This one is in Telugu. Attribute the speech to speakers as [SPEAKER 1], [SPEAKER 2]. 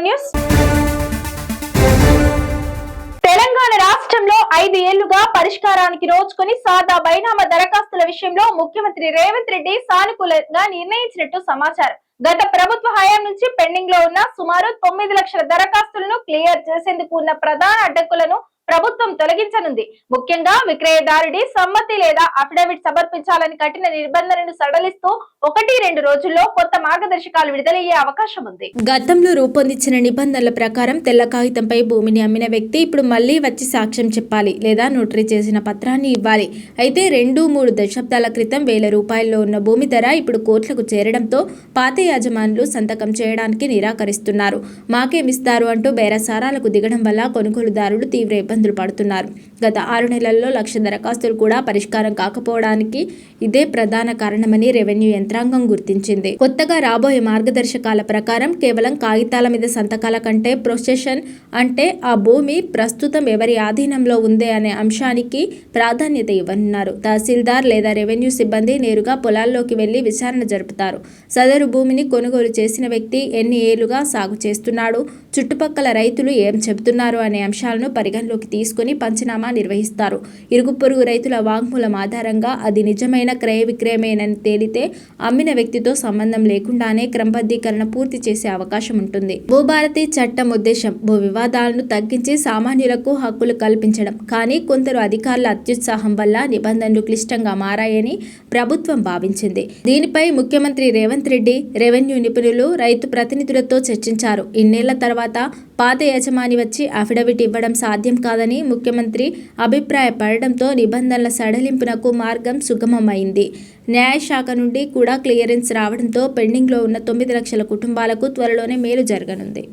[SPEAKER 1] న్యూస్. తెలంగాణ రాష్ట్రంలో 5 ఏళ్లుగా పరిష్కారానికి నోచుకుని సాదా బైనామా దరఖాస్తుల విషయంలో ముఖ్యమంత్రి రేవంత్ రెడ్డి సానుకూలంగా నిర్ణయించినట్టు సమాచారం. గత ప్రభుత్వ హయాం నుంచి పెండింగ్ లో ఉన్న సుమారు 9 లక్షల దరఖాస్తులను క్లియర్ చేసేందుకు ఉన్న ప్రధాన అడ్డంకులను ప్రభుత్వం తొలగించనుంది. ముఖ్యంగా విక్రయదారుడి సమ్మతి లేదా అఫిడవిట్ సమర్పించాలని కఠిన నిబంధనలను సడలిస్తూ 1-2 రోజుల్లో కొత్త మార్గదర్శకాలు విడుదలయ్యే అవకాశం ఉంది.
[SPEAKER 2] గతంలో రూపొందించిన నిబంధనల ప్రకారం తెల్ల కాగితంపై భూమిని అమ్మిన వ్యక్తి ఇప్పుడు మళ్లీ వచ్చి సాక్ష్యం చెప్పాలి లేదా నోటరీ చేసిన పత్రాన్ని ఇవ్వాలి. అయితే 2-3 దశాబ్దాల క్రితం ₹1000 ఉన్న భూమి ధర ఇప్పుడు కోట్లకు చేరడంతో పాత యాజమానులు సంతకం చేయడానికి నిరాకరిస్తున్నారు. మాకేమిస్తారు అంటూ బేరసారాలకు దిగడం వల్ల కొనుగోలుదారులు తీవ్ర ఇబ్బందులు పడుతున్నారు. గత 6 నెలల్లో 1,00,000 దరఖాస్తులు కూడా పరిష్కారం కాకపోవడానికి ఇదే ప్రధాన కారణమని రెవెన్యూ యంత్రాంగం గుర్తించింది. కొత్తగా రాబోయే మార్గదర్శకాల ప్రకారం కేవలం కాగితాల మీద సంతకాల కంటే ప్రొసెషన్ అంటే ఆ భూమి ప్రస్తుతం ఎవరి ఆధీనంలో ఉందే అనే అంశానికి ప్రాధాన్యత ఇవ్వనున్నారు. తహసీల్దార్ లేదా రెవెన్యూ సిబ్బంది నేరుగా పొలాల్లోకి వెళ్లి విచారణ జరుపుతారు. సదరు భూమిని కొనుగోలు చేసిన వ్యక్తి ఎన్ని ఏళ్లుగా సాగు చేస్తున్నాడు, చుట్టుపక్కల రైతులు ఏం చెబుతున్నారు అనే అంశాలను పరిగణలోకి తీసుకుని పంచనామా నిర్వహిస్తారు. ఇరుగు పొరుగు రైతుల వాంగ్మూలం ఆధారంగా అది నిజమైన క్రయ విక్రయమేనని తేలితే అమ్మిన వ్యక్తితో సంబంధం లేకుండానే క్రమబద్ధీకరణ పూర్తి చేసే అవకాశం ఉంటుంది. భూభారతి చట్టం ఉద్దేశం భూ వివాదాలను తగ్గించి సామాన్యులకు హక్కులు కల్పించడం. కానీ కొందరు అధికారుల అత్యుత్సాహం వల్ల నిబంధనలు క్లిష్టంగా మారాయని ప్రభుత్వం భావించింది. దీనిపై ముఖ్యమంత్రి రేవంత్ రెడ్డి, రెవెన్యూ నిపుణులు, రైతు ప్రతినిధులతో చర్చించారు. ఇన్నేళ్ల తర్వాత పాత యజమాని వచ్చి అఫిడవిట్ ఇవ్వడం సాధ్యం కాదని ముఖ్యమంత్రి అభిప్రాయపడడంతో నిబంధనల సడలింపునకు మార్గం సుగమమైంది. న్యాయశాఖ నుండి కూడా క్లియరెన్స్ రావడంతో పెండింగ్లో ఉన్న 9 లక్షల కుటుంబాలకు త్వరలోనే మేలు జరగనుంది.